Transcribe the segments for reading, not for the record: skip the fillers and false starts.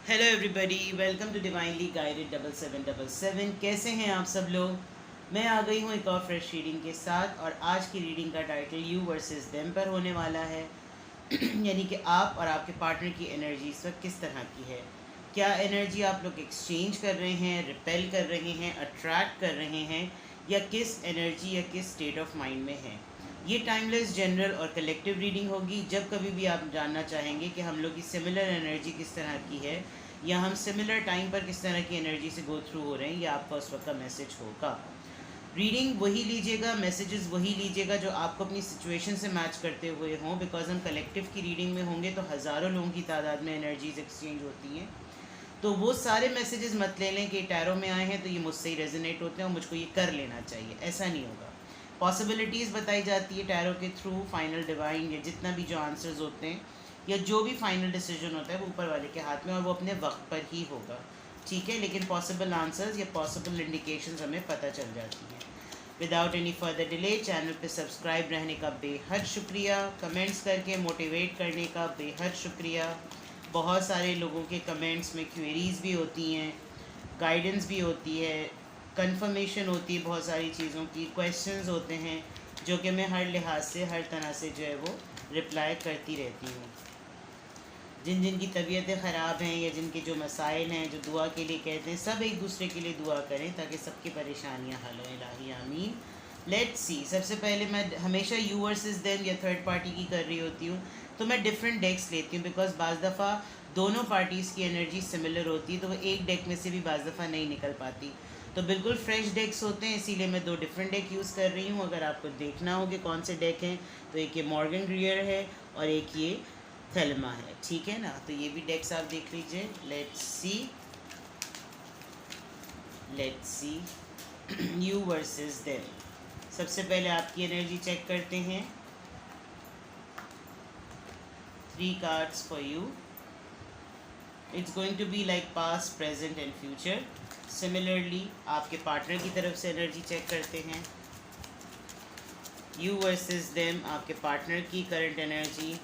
Hello everybody, welcome to divinely guided 7777। कैसे हैं आप सब लोग। मैं आ गई हूँ एक और फ्रेश रीडिंग के साथ, और आज की रीडिंग का टाइटल यू वर्सेस देम पर होने वाला है। यानी कि आप और आपके पार्टनर की एनर्जी इस वक्त किस तरह की है। क्या एनर्जी आप लोग एक्सचेंज कर रहे हैं, रिपेल कर रहे हैं, अट्रैक्ट कर रहे हैं, या किस एनर्जी या किस स्टेट ऑफ माइंड में है। ये टाइमलेस, जनरल और कलेक्टिव रीडिंग होगी। जब कभी भी आप जानना चाहेंगे कि हम लोग की सिमिलर एनर्जी किस तरह की है, या हम सिमिलर टाइम पर किस तरह की एनर्जी से गो थ्रू हो रहे हैं, ये आपका उस वक्त का मैसेज होगा। रीडिंग वही लीजिएगा, मैसेजेस वही लीजिएगा जो आपको अपनी सिचुएशन से मैच करते हुए हों। बिकॉज हम कलेक्टिव की रीडिंग में होंगे तो हज़ारों लोगों की तादाद में एनर्जीज एक्सचेंज होती हैं। तो वो सारे मैसेजेस मत ले लें कि टैरो में आए हैं तो ये मुझसे ही रेजोनेट होते हैं और मुझको ये कर लेना चाहिए, ऐसा नहीं होगा। पॉसिबिलिटीज़ बताई जाती है टैरो के थ्रू। फाइनल डिवाइन या जितना भी जो आंसर्स होते हैं या जो भी फाइनल डिसीजन होता है वो ऊपर वाले के हाथ में, और वो अपने वक्त पर ही होगा, ठीक है। लेकिन पॉसिबल आंसर्स या पॉसिबल इंडिकेशंस हमें पता चल जाती हैं। Without any further delay channel पे सब्सक्राइब रहने का बेहद शुक्रिया, कमेंट्स करके मोटिवेट करने का बेहद शुक्रिया। बहुत सारे लोगों के कमेंट्स में क्वेरीज़ भी होती हैं, गाइडेंस भी होती है, कंफर्मेशन होती है, बहुत सारी चीज़ों की क्वेश्चंस होते हैं जो कि मैं हर लिहाज से हर तरह से जो है वो रिप्लाई करती रहती हूँ। जिन जिन की तबीयतें ख़राब हैं या जिनके जो मसाइल हैं, जो दुआ के लिए कहते हैं, सब एक दूसरे के लिए दुआ करें ताकि सबकी परेशानियाँ हल हों। इलाही आमीन। Let's see. सबसे पहले मैं हमेशा यू वर्सेस देम या थर्ड पार्टी की कर रही होती हूँ, तो मैं डिफरेंट डेक्स लेती हूँ। बिकॉज बाज़ दफ़ा दोनों पार्टीज़ की एनर्जी सिमिलर होती है, तो वो एक डेक में से भी बाज़ दफ़ा नहीं निकल पाती। तो बिल्कुल फ्रेश डेक्स होते हैं, इसीलिए मैं 2 डिफरेंट डेक यूज़ कर रही हूँ। अगर आपको देखना हो कि कौन से डेक हैं, तो एक ये मॉर्गन ग्रियर है और एक ये थेलमा है, ठीक है ना। तो ये भी डेक्स आप देख लीजिए। Let's see you versus them. सबसे पहले आपकी एनर्जी चेक करते हैं। 3 cards for you. It's going to be like past, present and future. Similarly आपके पार्टनर की तरफ से एनर्जी चेक करते हैं। यू वर्सेस देम, आपके पार्टनर की current energy.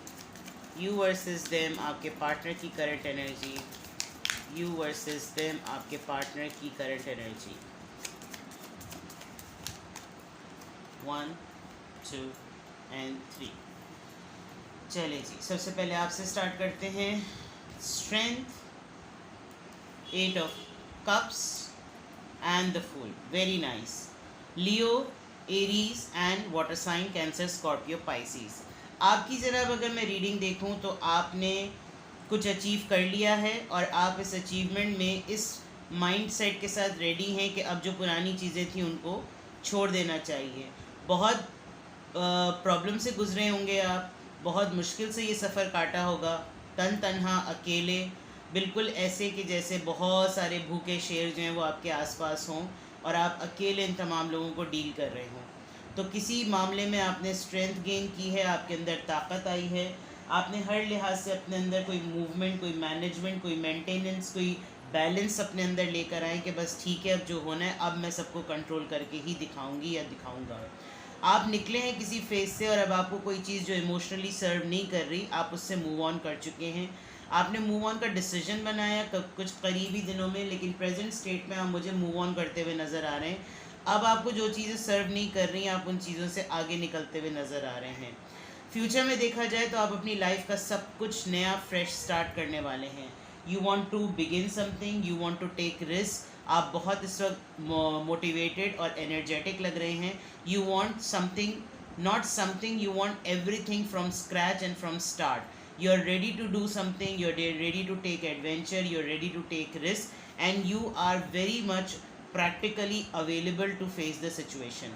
You versus them, आपके पार्टनर की current energy. You versus them, आपके पार्टनर की करंट एनर्जी। 1 2 एंड 3। चलिए जी, सबसे पहले आपसे स्टार्ट करते हैं। Strength, 8 of cups and the fool. Very nice. Leo, Aries and water sign Cancer, Scorpio, Pisces. आपकी ज़रा अगर मैं रीडिंग देखूं तो आपने कुछ अचीव कर लिया है, और आप इस अचीवमेंट में इस माइंड सेट के साथ रेडी हैं कि अब जो पुरानी चीज़ें थी उनको छोड़ देना चाहिए। बहुत प्रॉब्लम से गुजरे होंगे आप, बहुत मुश्किल से ये सफ़र काटा होगा, तन तन्हा, अकेले, बिल्कुल ऐसे कि जैसे बहुत सारे भूखे शेर जो हैं वो आपके आसपास हों और आप अकेले इन तमाम लोगों को डील कर रहे हों। तो किसी मामले में आपने स्ट्रेंथ गेन की है, आपके अंदर ताकत आई है, आपने हर लिहाज से अपने अंदर कोई मूवमेंट, कोई मैनेजमेंट, कोई मेंटेनेंस, कोई बैलेंस अपने अंदर लेकर आए कि बस ठीक है, अब जो होना है अब मैं सबको कंट्रोल करके ही दिखाऊंगी या दिखाऊंगा। आप निकले हैं किसी फेज से, और अब आपको कोई चीज़ जो इमोशनली सर्व नहीं कर रही, आप उससे मूव ऑन कर चुके हैं। आपने मूव ऑन का डिसीजन बनाया कुछ करीबी दिनों में, लेकिन प्रेजेंट स्टेट में आप मुझे मूव ऑन करते हुए नज़र आ रहे हैं। अब आपको जो चीज़ें सर्व नहीं कर रही, आप उन चीज़ों से आगे निकलते हुए नज़र आ रहे हैं। फ्यूचर में देखा जाए तो आप अपनी लाइफ का सब कुछ नया फ्रेश स्टार्ट करने वाले हैं। You want to begin something, you want to take risk. आप बहुत इस वक्त मोटिवेटेड और एनर्जेटिक लग रहे हैं। You want something, not something, you want everything from scratch and from start. You're ready to do something, you're ready to take adventure, you're ready to take risk, and you are very much practically available to face the situation.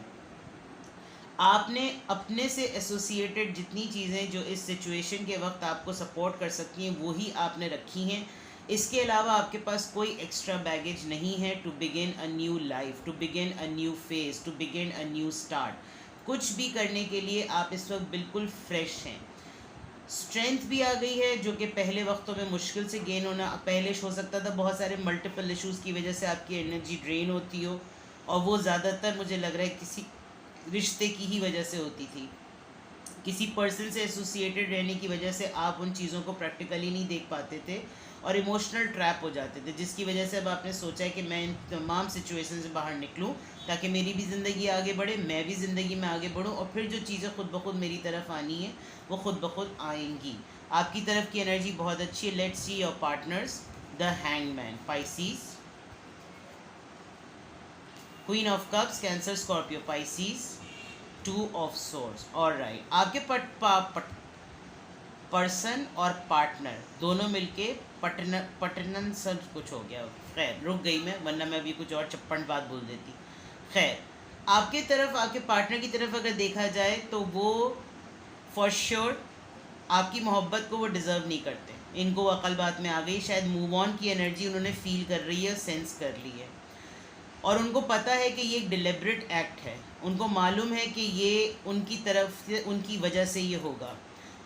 आपने अपने से associated जितनी चीज़ें जो इस situation के वक्त आपको सपोर्ट कर सकती हैं वही आपने रखी हैं। इसके अलावा आपके पास कोई एक्स्ट्रा बैगेज नहीं है to begin a new life, to begin a new phase, to begin a new start. कुछ भी करने के लिए आप इस वक्त बिल्कुल फ्रेश हैं। स्ट्रेंथ भी आ गई है जो कि पहले वक्तों में मुश्किल से गेन होना, पहले हो सकता था बहुत सारे मल्टीपल इश्यूज़ की वजह से आपकी एनर्जी ड्रेन होती हो, और वो ज़्यादातर मुझे लग रहा है किसी रिश्ते की ही वजह से होती थी। किसी पर्सन से एसोसिएटेड रहने की वजह से आप उन चीज़ों को प्रैक्टिकली नहीं देख पाते थे, और इमोशनल ट्रैप हो जाते थे, जिसकी वजह से अब आपने सोचा है कि मैं इन तमाम सिचुएशन से बाहर निकलूं ताकि मेरी भी ज़िंदगी आगे बढ़े, मैं भी ज़िंदगी में आगे बढ़ूं, और फिर जो चीज़ें खुद ब खुद मेरी तरफ आनी है वो खुद ब खुद आएंगी। आपकी तरफ की एनर्जी बहुत अच्छी है। Let's see your partners. The hangman, Pisces, queen of cups, cancer, Scorpio, Pisces, two of swords. Alright, आपके पर्सन और पार्टनर दोनों मिलके पटनन सब कुछ हो गया। खैर रुक गई मैं, वरना मैं अभी कुछ और चप्पन बात बोल देती। खैर, आपके तरफ, आपके पार्टनर की तरफ अगर देखा जाए तो वो फॉर श्योर आपकी मोहब्बत को वो डिज़र्व नहीं करते। इनको वो अकल बात में आ गई, शायद मूव ऑन की एनर्जी उन्होंने फील कर रही है, सेंस कर ली है, और उनको पता है कि ये एक डिलिबरेट एक्ट है। उनको मालूम है कि ये उनकी तरफ से, उनकी वजह से ये होगा।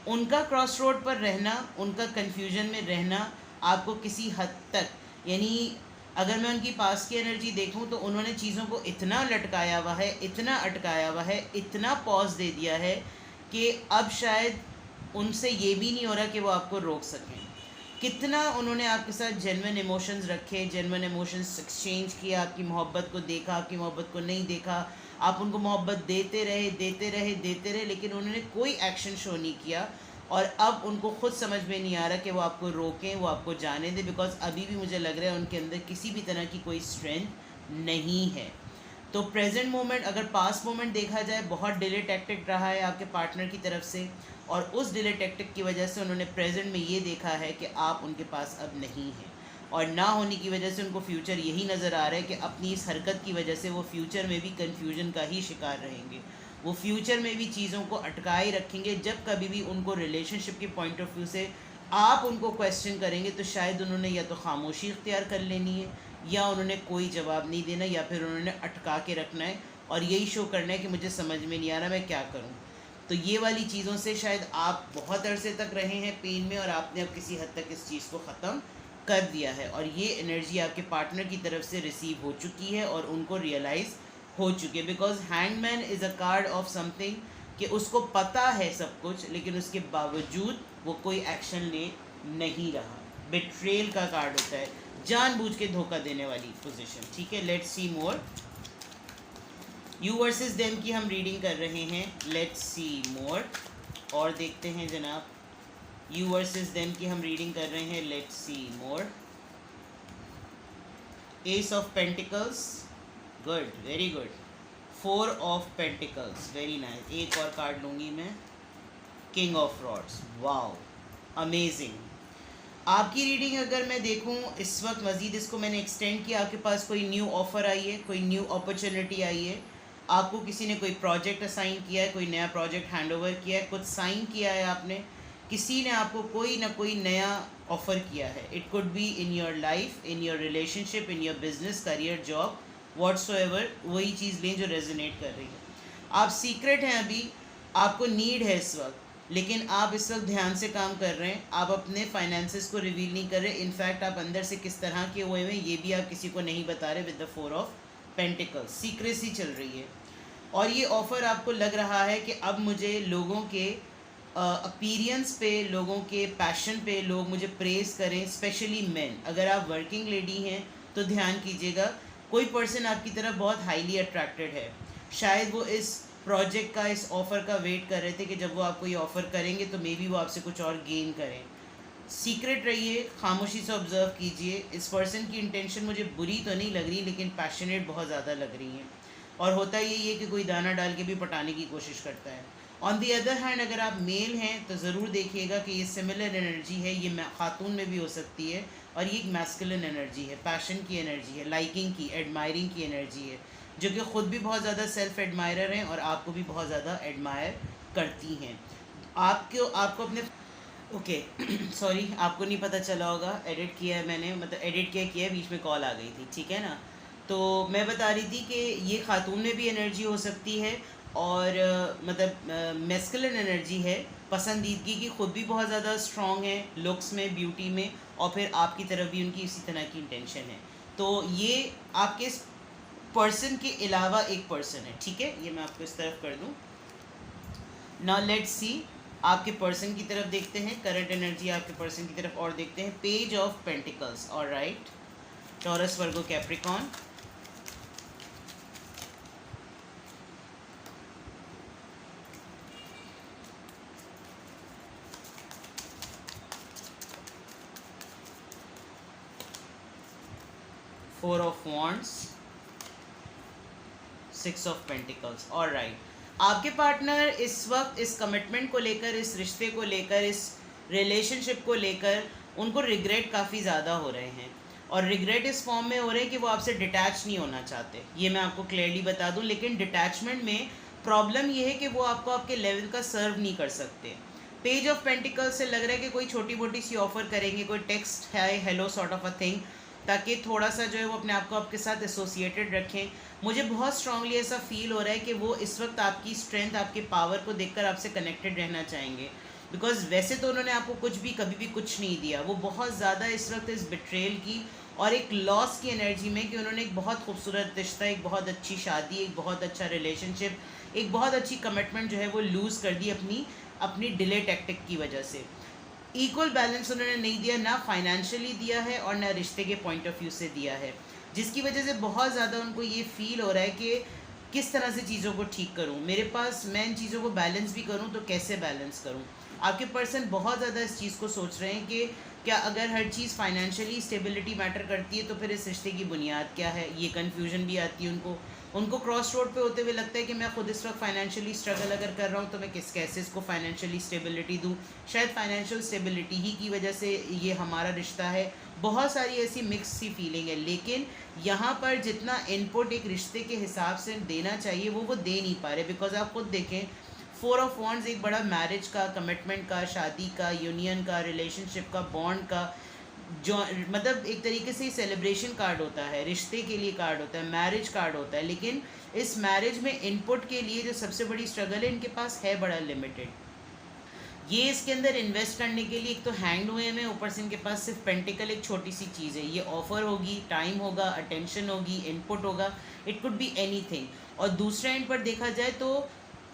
उनका क्रॉस रोड पर रहना, उनका कन्फ्यूजन में रहना आपको किसी हद तक, यानी अगर मैं उनकी पास की एनर्जी देखूं तो उन्होंने चीज़ों को इतना लटकाया हुआ है, इतना अटकाया हुआ है, इतना पॉज दे दिया है कि अब शायद उनसे ये भी नहीं हो रहा कि वो आपको रोक सकें। कितना उन्होंने आपके साथ जेन्युइन इमोशंस रखे, जेन्युइन इमोशंस एक्सचेंज किया, आपकी मोहब्बत को देखा, आपकी मोहब्बत को नहीं देखा, आप उनको मोहब्बत देते रहे देते रहे देते रहे, लेकिन उन्होंने कोई एक्शन शो नहीं किया। और अब उनको खुद समझ में नहीं आ रहा कि वो आपको रोकें, वो आपको जाने दें, बिकॉज अभी भी मुझे लग रहा है उनके अंदर किसी भी तरह की कोई स्ट्रेंथ नहीं है। तो प्रेजेंट मोमेंट, अगर पास्ट मोमेंट देखा जाए, बहुत डिले टैक्टिक रहा है आपके पार्टनर की तरफ से, और उस डिले टैक्टिक की वजह से उन्होंने प्रेजेंट में ये देखा है कि आप उनके पास अब नहीं हैं, और ना होने की वजह से उनको फ्यूचर यही नज़र आ रहा है कि अपनी इस हरकत की वजह से वो फ्यूचर में भी कन्फ्यूजन का ही शिकार रहेंगे। वो फ्यूचर में भी चीज़ों को अटकाए रखेंगे। जब कभी भी उनको रिलेशनशिप के पॉइंट ऑफ व्यू से आप उनको क्वेश्चन करेंगे तो शायद उन्होंने या तो खामोशी इख्तियार कर लेनी है, या उन्होंने कोई जवाब नहीं देना, या फिर उन्होंने अटका के रखना है और यही शो करना है कि मुझे समझ में नहीं आ रहा मैं क्या करूं। तो ये वाली चीज़ों से शायद आप बहुत अरसे तक रहे हैं पेन में, और आपने अब किसी हद तक इस चीज़ को ख़त्म कर दिया है, और ये एनर्जी आपके पार्टनर की तरफ से रिसीव हो चुकी है और उनको रियलाइज़ हो चुकी है। Because hangman is a card of something कि उसको पता है सब कुछ, लेकिन उसके बावजूद वो कोई एक्शन ले नहीं रहा। बिट्रेल का कार्ड होता है, जानबूझ के धोखा देने वाली पोजीशन। ठीक है, let's see more. You versus them की हम रीडिंग कर रहे हैं। लेट्स सी मोर, और देखते हैं जनाब। यू वर्सेस देम की हम रीडिंग कर रहे हैं। Let's see more. S of pentacles, good, very good. Four of pentacles, very nice. एक और कार्ड लूँगी मैं। King of rods, wow, amazing. आपकी रीडिंग अगर मैं देखूं इस वक्त, मज़ीद इसको मैंने एक्सटेंड किया, आपके पास कोई न्यू ऑफ़र आई है, कोई न्यू अपॉर्चुनिटी आई है, आपको किसी ने कोई प्रोजेक्ट असाइन किया है, कोई नया प्रोजेक्ट हैंडओवर किया है, कुछ साइन किया है आपने, किसी ने आपको कोई ना कोई नया ऑफ़र किया है। It could be in your life, in your relationship, in your business, career, job, whatsoever, वही चीज़ लें जो रेजोनेट कर रही है। आप सीक्रेट हैं, अभी आपको नीड है इस वक्त, लेकिन आप इस वक्त ध्यान से काम कर रहे हैं। आप अपने फाइनेंसेस को रिवील नहीं कर रहे। इनफैक्ट आप अंदर से किस तरह के हुए हैं ये भी आप किसी को नहीं बता रहे। With the four of pentacles, secrecy चल रही है, और ये ऑफ़र आपको लग रहा है कि अब मुझे लोगों के अपीयरेंस पे, लोगों के पैशन पे लोग मुझे प्रेज़ करें, स्पेशली मेन। अगर आप वर्किंग लेडी हैं तो ध्यान कीजिएगा, कोई पर्सन आपकी तरफ बहुत हाईली अट्रैक्टेड है। शायद वो इस प्रोजेक्ट का, इस ऑफ़र का वेट कर रहे थे कि जब वो आपको ये ऑफ़र करेंगे तो मे बी वो आपसे कुछ और गेन करें। सीक्रेट रहिए, खामोशी से ऑब्ज़र्व कीजिए। इस पर्सन की इंटेंशन मुझे बुरी तो नहीं लग रही, लेकिन पैशनेट बहुत ज़्यादा लग रही हैं, और होता यही है कि कोई दाना डाल के भी पटाने की कोशिश करता है। ऑन दी अदर हैंड, अगर आप मेल हैं तो ज़रूर देखिएगा कि ये सिमिलर एनर्जी है, ये खातून में भी हो सकती है, और ये एक मैस्कुलिन एनर्जी है, पैशन की एनर्जी है, लाइकिंग की, एडमायरिंग की एनर्जी है, जो कि ख़ुद भी बहुत ज़्यादा सेल्फ एडमायरर हैं और आपको भी बहुत ज़्यादा एडमायर करती हैं। आपको अपने ओके सॉरी, आपको नहीं पता चला होगा, एडिट किया है मैंने, मतलब एडिट किया है, बीच में कॉल आ गई थी, ठीक है ना। तो मैं बता रही थी कि ये खातून में भी एनर्जी हो सकती है, और मतलब मैस्कुलिन एनर्जी है, पसंदीदगी की, ख़ुद भी बहुत ज़्यादा स्ट्रॉन्ग है लुक्स में, ब्यूटी में, और फिर आपकी तरफ भी उनकी इसी तरह की इंटेंशन है। तो ये आपके पर्सन के अलावा एक पर्सन है, ठीक है। ये मैं आपको इस तरफ कर दूँ। नाउ लेट्स सी आपके पर्सन की तरफ देखते हैं, करंट एनर्जी आपके पर्सन की तरफ और देखते हैं। Page of pentacles, alright, taurus, Virgo, Capricorn. Four of wands, six of pentacles, alright. आपके पार्टनर इस वक्त इस कमिटमेंट को लेकर, इस रिश्ते को लेकर, इस रिलेशनशिप को लेकर उनको रिग्रेट काफ़ी ज़्यादा हो रहे हैं, और रिग्रेट इस फॉर्म में हो रहे हैं कि वो आपसे डिटैच नहीं होना चाहते, ये मैं आपको क्लियरली बता दूं। लेकिन डिटैचमेंट में प्रॉब्लम ये है कि वो आपको आपके लेवल का सर्व नहीं कर सकते। पेज ऑफ पेंटिकल्स से लग रहा है कि कोई छोटी मोटी सी ऑफ़र करेंगे, कोई टेक्स्ट है, hello sort of a thing, ताकि थोड़ा सा जो है वो अपने आप को आपके साथ एसोसिएटेड रखें। मुझे बहुत स्ट्रांगली ऐसा फील हो रहा है कि वो इस वक्त आपकी स्ट्रेंथ, आपके पावर को देखकर आपसे कनेक्टेड रहना चाहेंगे, बिकॉज वैसे तो उन्होंने आपको कुछ भी कभी भी कुछ नहीं दिया। वो बहुत ज़्यादा इस वक्त इस बिट्रेल की और एक लॉस की एनर्जी में, कि उन्होंने एक बहुत खूबसूरत रिश्ता, एक बहुत अच्छी शादी, एक बहुत अच्छा रिलेशनशिप, एक बहुत अच्छी कमिटमेंट जो है वो लूज़ कर दी अपनी डिले टैक्टिक की वजह से। इक्वल बैलेंस उन्होंने नहीं दिया, ना फाइनेंशियली दिया है और ना रिश्ते के पॉइंट ऑफ व्यू से दिया है, जिसकी वजह से बहुत ज़्यादा उनको ये फील हो रहा है कि किस तरह से चीज़ों को ठीक करूं, मेरे पास, मैं इन चीज़ों को बैलेंस भी करूं तो कैसे बैलेंस करूं। आपके पर्सन बहुत ज़्यादा इस चीज़ को सोच रहे हैं कि क्या अगर हर चीज़ फाइनेंशियली स्टेबिलिटी मैटर करती है तो फिर इस रिश्ते की बुनियाद क्या है। ये कन्फ्यूजन भी आती है उनको क्रॉस रोड पे होते हुए लगता है कि मैं खुद इस वक्त फाइनेंशियली स्ट्रगल अगर कर रहा हूँ तो मैं कैसे इसको फाइनेंशियली स्टेबिलिटी दूँ। शायद फाइनेंशियल स्टेबिलिटी ही की वजह से ये हमारा रिश्ता है। बहुत सारी ऐसी मिक्स सी फीलिंग है, लेकिन यहाँ पर जितना इनपुट एक रिश्ते के हिसाब से देना चाहिए वो दे नहीं पा रहे। बिकॉज आप खुद देखें, फोर ऑफ वॉन्ड्स एक बड़ा मैरिज का, कमिटमेंट का, शादी का, यूनियन का, रिलेशनशिप का, बॉन्ड का, जो मतलब एक तरीके से सेलिब्रेशन कार्ड होता है, रिश्ते के लिए कार्ड होता है, मैरिज कार्ड होता है। लेकिन इस मैरिज में इनपुट के लिए जो सबसे बड़ी स्ट्रगल है इनके पास है बड़ा लिमिटेड। ये इसके अंदर इन्वेस्ट करने के लिए एक तो हैंग्ड हुए हैं, ऊपर से इनके पास सिर्फ पेंटिकल एक छोटी सी चीज़ है। ये ऑफर होगी, टाइम होगा, अटेंशन होगी, इनपुट होगा, इट कुड बी एनीथिंग। और दूसरे एंड पर देखा जाए तो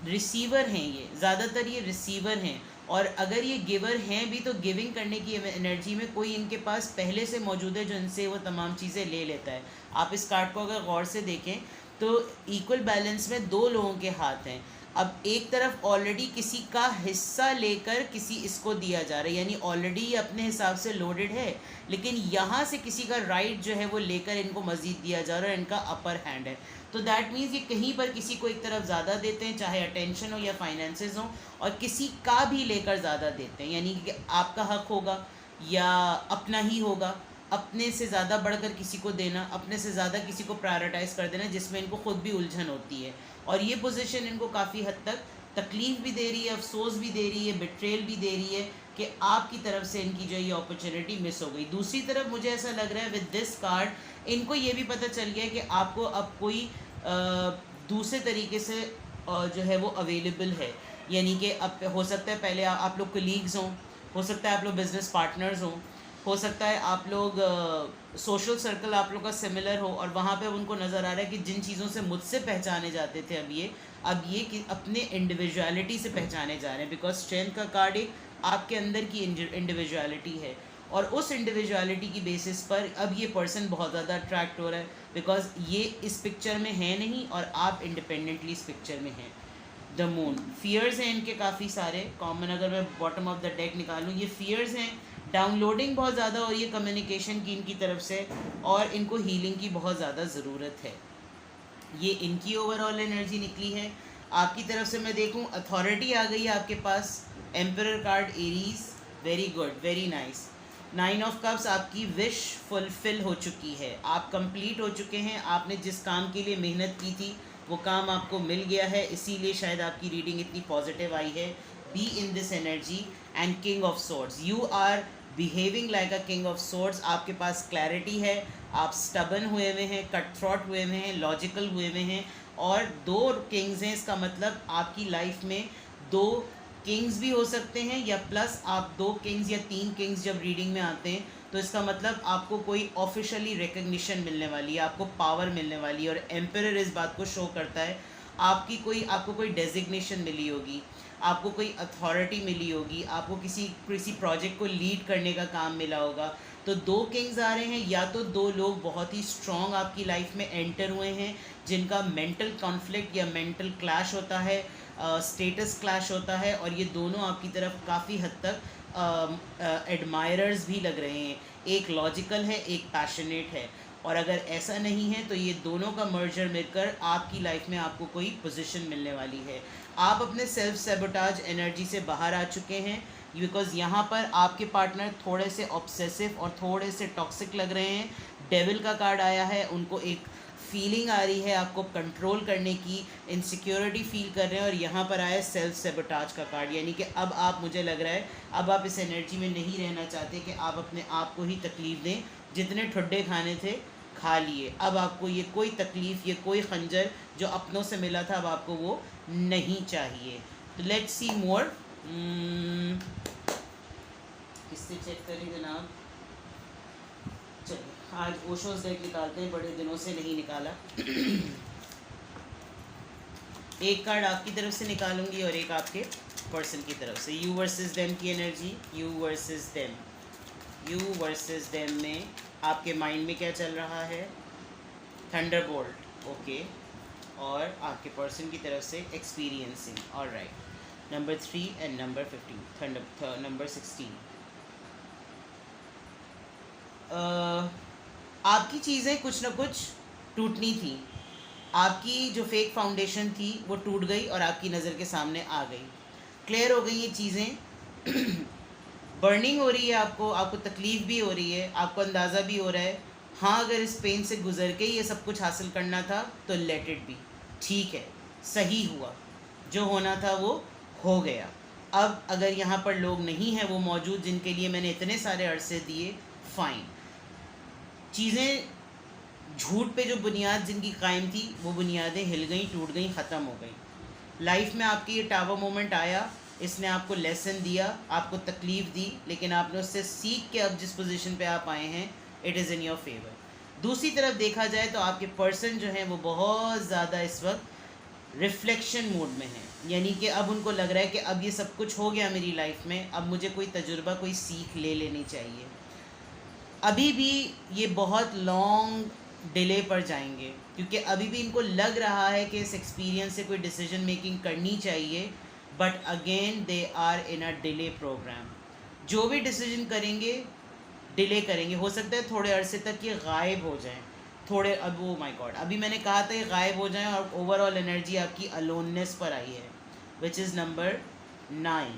रिसीवर हैं, ये ज़्यादातर ये रिसीवर हैं, और अगर ये गिवर हैं भी तो गिविंग करने की एनर्जी में कोई इनके पास पहले से मौजूद है जो इनसे वो तमाम चीज़ें ले लेता है। आप इस कार्ड को अगर गौर से देखें तो इक्वल बैलेंस में दो लोगों के हाथ हैं। अब एक तरफ ऑलरेडी किसी का हिस्सा लेकर किसी इसको दिया जा रहा है, यानी ऑलरेडी ये अपने हिसाब से लोडेड है, लेकिन यहाँ से किसी का राइट जो है वो लेकर इनको मज़ीद दिया जा रहा है, इनका अपर हैंड है। तो दैट मीन्स ये कहीं पर किसी को एक तरफ ज़्यादा देते हैं, चाहे अटेंशन हो या फाइनेंसेस हो, और किसी का भी लेकर ज़्यादा देते हैं, यानी कि आपका हक होगा या अपना ही होगा, अपने से ज़्यादा बढ़कर किसी को देना, अपने से ज़्यादा किसी को प्रायोरिटाइज़ कर देना, जिसमें इनको खुद भी उलझन होती है। और ये पोजीशन इनको काफ़ी हद तक तकलीफ़ भी दे रही है, अफसोस भी दे रही है, बिट्रेल भी दे रही है कि आपकी तरफ से इनकी जो ये अपॉर्चुनिटी मिस हो गई। दूसरी तरफ मुझे ऐसा लग रहा है विद दिस कार्ड इनको ये भी पता चल गया है कि आपको अब कोई दूसरे तरीके से जो है वो अवेलेबल है, यानी कि अब हो सकता है पहले आप लोग कलीग्स हों, हो सकता है आप लोग बिज़नेस पार्टनर्स हों, हो सकता है आप लोग सोशल सर्कल आप लोग का सिमिलर हो, और वहाँ पे उनको नज़र आ रहा है कि जिन चीज़ों से मुझसे पहचाने जाते थे अब ये कि अपने इंडिविजुअलिटी से पहचाने जा रहे हैं। बिकॉज स्ट्रेंथ का कार्ड एक आपके अंदर की इंडिविजुअलिटी है, और उस इंडिविजुअलिटी की बेसिस पर अब ये पर्सन बहुत ज़्यादा अट्रैक्ट हो रहा है, बिकॉज ये इस पिक्चर में है नहीं और आप इंडिपेंडेंटली इस पिक्चर में हैं। द मून, फियर्स हैं इनके काफ़ी सारे कॉमन, अगर मैं बॉटम ऑफ द डेक निकालूँ, ये फियर्स हैं, डाउनलोडिंग बहुत ज़्यादा हो रही है कम्युनिकेशन की इनकी तरफ से, और इनको हीलिंग की बहुत ज़्यादा ज़रूरत है। ये इनकी ओवरऑल एनर्जी निकली है। आपकी तरफ से मैं देखूं, अथॉरिटी आ गई है आपके पास, emperor card, Aries, very good, very nice. Nine of cups, आपकी विश फुलफिल हो चुकी है, आप कंप्लीट हो चुके हैं। आपने जिस काम के लिए मेहनत की थी वो काम आपको मिल गया है, इसीलिए शायद आपकी रीडिंग इतनी पॉजिटिव आई है। Be in this energy and king of swords, you are behaving like a king of swords. आपके पास क्लैरिटी है, आप स्टबन हुए हुए हैं, कट थ्रॉट हुए हुए हैं, लॉजिकल हुए हुए हैं, और दो किंग्स हैं। इसका मतलब आपकी लाइफ में दो किंग्स भी हो सकते हैं, या प्लस आप दो किंग्स या तीन किंग्स जब रीडिंग में आते हैं तो इसका मतलब आपको कोई ऑफिशियली रिकग्निशन मिलने वाली है, आपको पावर मिलने वाली है। और एम्परर इस बात को शो करता है आपको कोई डेजिग्नेशन मिली होगी, आपको कोई अथॉरिटी मिली होगी, आपको किसी प्रोजेक्ट को लीड करने का काम मिला होगा। तो 2 किंग्स आ रहे हैं, या तो 2 लोग बहुत ही स्ट्रॉन्ग आपकी लाइफ में एंटर हुए हैं जिनका मेंटल कॉन्फ्लिक्ट या मेंटल क्लैश होता है, स्टेटस क्लैश होता है, और ये दोनों आपकी तरफ काफ़ी हद तक एडमायरर्स भी लग रहे हैं। एक लॉजिकल है, एक पैशनेट है। और अगर ऐसा नहीं है तो ये दोनों का मर्जर मिलकर आपकी लाइफ में आपको कोई पोजीशन मिलने वाली है। आप अपने सेल्फ सैबोटाज एनर्जी से बाहर आ चुके हैं, बिकॉज यहाँ पर आपके पार्टनर थोड़े से ऑब्सेसिव और थोड़े से टॉक्सिक लग रहे हैं। डेविल का कार्ड आया है, उनको एक फीलिंग आ रही है आपको कंट्रोल करने की, इनसिक्योरिटी फील कर रहे हैं। और यहाँ पर आया सेल्फ सैबोटाज का कार्ड, यानी कि अब आप, मुझे लग रहा है अब आप इस एनर्जी में नहीं रहना चाहते कि आप अपने आप को ही तकलीफ़ दें। जितने ठुड्डे खाने थे खा लिए, अब आपको ये कोई तकलीफ़, ये कोई खंजर जो अपनों से मिला था, अब आपको वो नहीं चाहिए। तो लेट्स सी मोर। किससे चेक करें जनाब? चलिए आज ओशोस डेक निकालते हैं, बड़े दिनों से नहीं निकाला। एक कार्ड आपकी तरफ से निकालूंगी और एक आपके पर्सन की तरफ से। यू वर्सेस देम की energy, you versus them. You versus them में आपके माइंड में क्या चल रहा है? Thunderbolt, okay. और आपके पर्सन की तरफ से experiencing, alright. Number 3 and number 15, number 16। आपकी चीज़ें कुछ ना कुछ टूटनी थी। आपकी जो फेक फाउंडेशन थी वो टूट गई और आपकी नज़र के सामने आ गई, क्लियर हो गई ये चीज़ें। बर्निंग हो रही है, आपको तकलीफ़ भी हो रही है, आपको अंदाज़ा भी हो रहा है हाँ अगर इस पेन से गुजर के ये सब कुछ हासिल करना था तो लेट इट बी, ठीक है, सही हुआ, जो होना था वो हो गया। अब अगर यहाँ पर लोग नहीं हैं वो मौजूद जिनके लिए मैंने इतने सारे अरसे दिए, फ़ाइन। चीज़ें झूठ पे जो बुनियाद जिनकी कायम थी वो बुनियादें हिल गई, टूट गई, ख़त्म हो गई। लाइफ में आपकी ये टावर मोमेंट आया, इसने आपको लेसन दिया, आपको तकलीफ़ दी, लेकिन आपने उससे सीख के अब जिस पोजीशन पे आप आए हैं it is in your favour. दूसरी तरफ देखा जाए तो आपके पर्सन जो हैं वो बहुत ज़्यादा इस वक्त रिफ्लेक्शन मोड में हैं, यानी कि अब उनको लग रहा है कि अब ये सब कुछ हो गया मेरी लाइफ में, अब मुझे कोई तजुर्बा, कोई सीख ले लेनी चाहिए। अभी भी ये बहुत लॉन्ग डिले पर जाएंगे क्योंकि अभी भी इनको लग रहा है कि इस एक्सपीरियंस से कोई डिसीजन मेकिंग करनी चाहिए, but again they are in a delay program. जो भी डिसीजन करेंगे डिले करेंगे, हो सकता है थोड़े अरसे तक ये गायब हो जाएं, थोड़े, अब वो माय गॉड, अभी मैंने कहा था ये गायब हो जाएं, और ओवरऑल एनर्जी आपकी अलोननेस पर आई है, विच इज़ नंबर 9।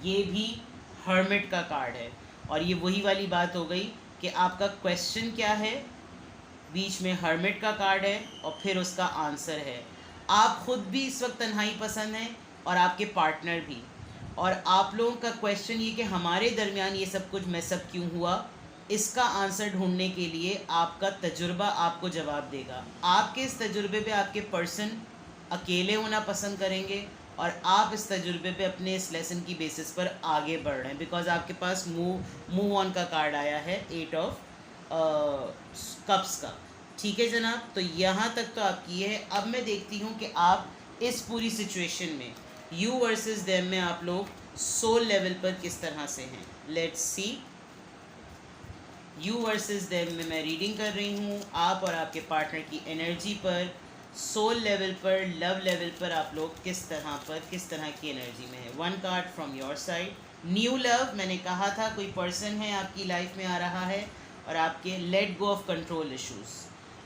ये भी हर्मिट का कार्ड है, और ये वही वाली बात हो गई कि आपका क्वेश्चन क्या है, बीच में हर्मिट का कार्ड है और फिर उसका आंसर है। आप ख़ुद भी इस वक्त तन्हाई पसंद हैं और आपके पार्टनर भी, और आप लोगों का क्वेश्चन ये कि हमारे दरमियान ये सब कुछ मैसअप क्यों हुआ, इसका आंसर ढूंढने के लिए आपका तजुर्बा आपको जवाब देगा। आपके इस तजुर्बे पे आपके पर्सन अकेले होना पसंद करेंगे और आप इस तजुर्बे पे अपने इस लेसन की बेसिस पर आगे बढ़ रहे हैं, बिकॉज आपके पास मूव ऑन का कार्ड आया है, 8 ऑफ कप्स का। ठीक है जनाब, तो यहाँ तक तो आपकी है। अब मैं देखती हूँ कि आप इस पूरी सिचुएशन में यू वर्सेस देम में आप लोग सोल लेवल पर किस तरह से हैं। Let's see, you versus them में मैं रीडिंग कर रही हूँ आप और आपके पार्टनर की एनर्जी पर, सोल लेवल पर, लव लेवल पर आप लोग किस तरह की एनर्जी में है। 1 card from your side, new love. मैंने कहा था कोई पर्सन है आपकी लाइफ में आ रहा है और आपके let go of control issues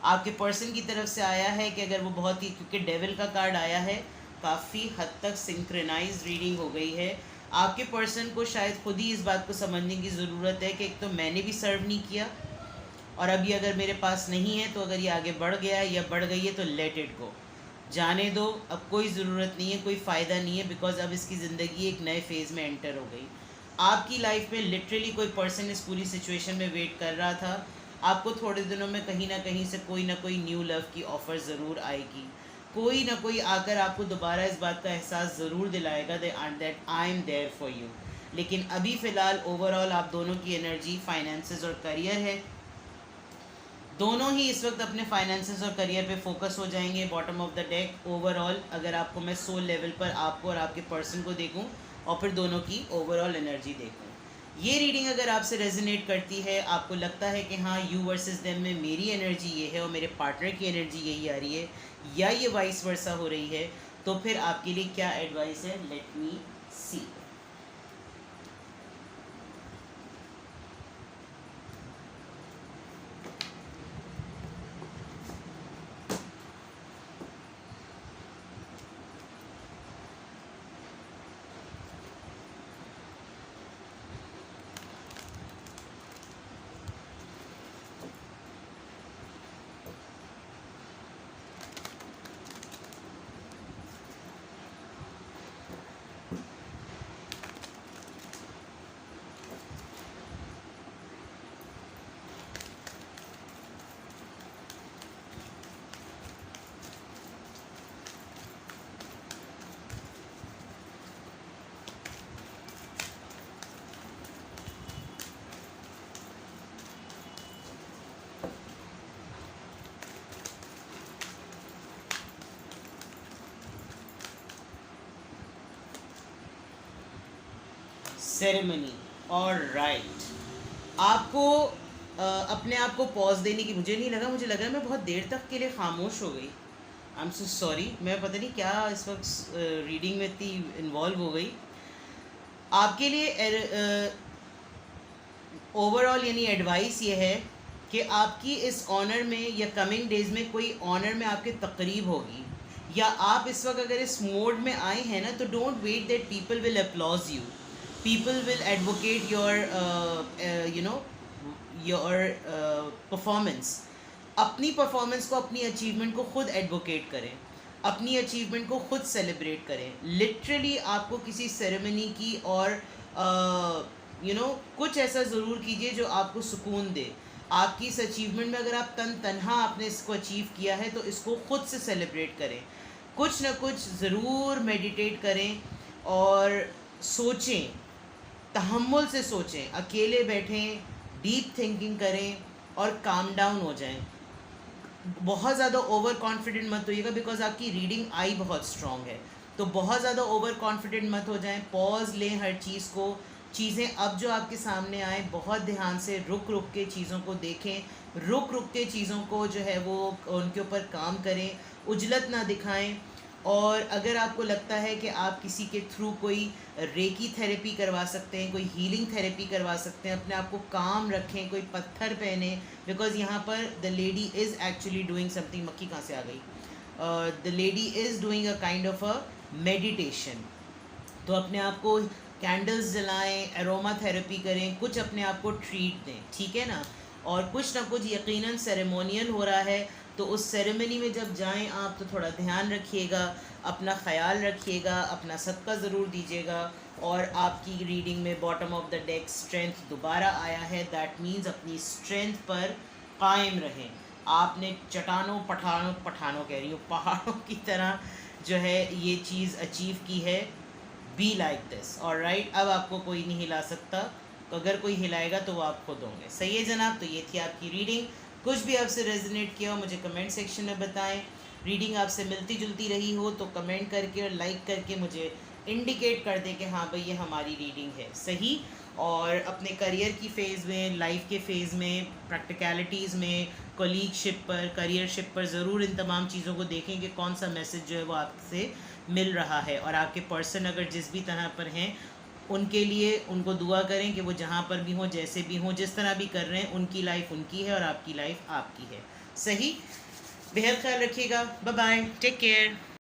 आपके पर्सन की तरफ से आया है कि अगर वो बहुत ही, क्योंकि डेविल का कार्ड आया है, काफ़ी हद तक सिंक्रोनाइज रीडिंग हो गई है। आपके पर्सन को शायद खुद ही इस बात को समझने की ज़रूरत है कि एक तो मैंने भी सर्व नहीं किया और अभी अगर मेरे पास नहीं है तो अगर ये आगे बढ़ गया है या बढ़ गई है तो लेट इट गो, जाने दो, अब कोई ज़रूरत नहीं है, कोई फ़ायदा नहीं है, बिकॉज अब इसकी ज़िंदगी एक नए फेज़ में एंटर हो गई। आपकी लाइफ में लिटरली कोई पर्सन इस पूरी सिचुएशन में वेट कर रहा था। आपको थोड़े दिनों में कहीं ना कहीं से कोई ना कोई न्यू लव की ऑफ़र ज़रूर आएगी, कोई ना कोई आकर आपको दोबारा इस बात का एहसास ज़रूर दिलाएगा that I am there for you. लेकिन अभी फ़िलहाल ओवरऑल आप दोनों की एनर्जी फाइनेंसेस और करियर है। दोनों ही इस वक्त अपने फाइनेंसेस और करियर पे फोकस हो जाएंगे। Bottom of the deck overall अगर आपको मैं सोल लेवल पर आपको और आपके पर्सन को देखूं और फिर दोनों की ओवरऑल एनर्जी देखूं, ये रीडिंग अगर आपसे रेजोनेट करती है, आपको लगता है कि हाँ यू वर्सेस देम में मेरी एनर्जी ये है और मेरे पार्टनर की एनर्जी यही आ रही है, या ये वाइस वर्सा हो रही है, तो फिर आपके लिए क्या एडवाइस है, लेट मी सी। सेरेमनी और राइट, आपको अपने आप को पॉज देने की, मुझे नहीं लगा, मुझे लगा मैं बहुत देर तक के लिए खामोश हो गई। आई एम सो सॉरी, मैं पता नहीं क्या इस वक्त रीडिंग में इतनी इन्वॉल्व हो गई। आपके लिए ओवरऑल यानी एडवाइस ये है कि आपकी इस ऑनर में या कमिंग डेज में कोई ऑनर में आपके तकरीब होगी, या आप इस वक्त अगर इस मोड में आए हैं ना, तो don't wait that people will applaud you, people will advocate your performance। अपनी परफॉर्मेंस को, अपनी अचीवमेंट को खुद एडवोकेट करें, अपनी अचीवमेंट को खुद सेलिब्रेट करें। लिटरली आपको किसी सेरेमनी की और कुछ ऐसा ज़रूर कीजिए जो आपको सुकून दे। आपकी इस अचीवमेंट में अगर आप तन्हा आपने इसको अचीव किया है तो इसको खुद से सेलिब्रेट करें। कुछ ना कुछ ज़रूर मेडिटेट करें और सोचें, तहम्मुल से सोचें, अकेले बैठें, डीप थिंकिंग करें और काम डाउन हो जाएं। बहुत ज़्यादा ओवर कॉन्फिडेंट मत होइएगा, बिकॉज आपकी रीडिंग आई बहुत स्ट्रॉन्ग है, तो बहुत ज़्यादा ओवर कॉन्फिडेंट मत हो जाएं। पॉज लें हर चीज़ को, चीज़ें अब जो आपके सामने आए बहुत ध्यान से रुक रुक के चीज़ों को देखें, रुक रुक के चीज़ों को जो है वो उनके ऊपर काम करें, उजलत ना दिखाएं। और अगर आपको लगता है कि आप किसी के थ्रू कोई रेकी थेरेपी करवा सकते हैं, कोई हीलिंग थेरेपी करवा सकते हैं, अपने आप को काम रखें, कोई पत्थर पहने, बिकॉज यहाँ पर the lady is actually doing something. मक्खी कहाँ से आ गई? The lady is doing a kind of a meditation. तो अपने आप को कैंडल्स जलाएं, एरोमा थेरेपी करें, कुछ अपने आप को ट्रीट दें, ठीक है ना। और कुछ ना कुछ यकीनन सेरेमोनियल हो रहा है, तो उस सेरेमनी में जब जाएं आप तो थोड़ा ध्यान रखिएगा, अपना ख्याल रखिएगा, अपना सदका ज़रूर दीजिएगा। और आपकी रीडिंग में bottom of the deck strength दोबारा आया है, दैट मीन्स अपनी स्ट्रेंथ पर कायम रहें। आपने चट्टानों पठानों कह रही हूँ, पहाड़ों की तरह जो है ये चीज़ अचीव की है। Be like this, alright. अब आपको कोई नहीं हिला सकता, तो अगर कोई हिलाएगा तो वो आप खुद होंगे। सही है जनाब, तो ये थी आपकी रीडिंग। कुछ भी आपसे रेजोनेट किया हो मुझे कमेंट सेक्शन में बताएं। रीडिंग आपसे मिलती जुलती रही हो तो कमेंट करके और लाइक करके मुझे इंडिकेट कर दें कि हाँ भाई ये हमारी रीडिंग है सही। और अपने करियर की फ़ेज़ में, लाइफ के फ़ेज़ में, प्रैक्टिकलिटीज़ में, कोलीगशिप पर, करियरशिप पर ज़रूर इन तमाम चीज़ों को देखें कि कौन सा मैसेज जो है वो आपसे मिल रहा है। और आपके पर्सन अगर जिस भी तरह पर हैं उनके लिए उनको दुआ करें कि वो जहाँ पर भी हों, जैसे भी हों, जिस तरह भी कर रहे हैं, उनकी लाइफ उनकी है और आपकी लाइफ आपकी है। सही। बेहद ख्याल रखिएगा। Bye bye, take care.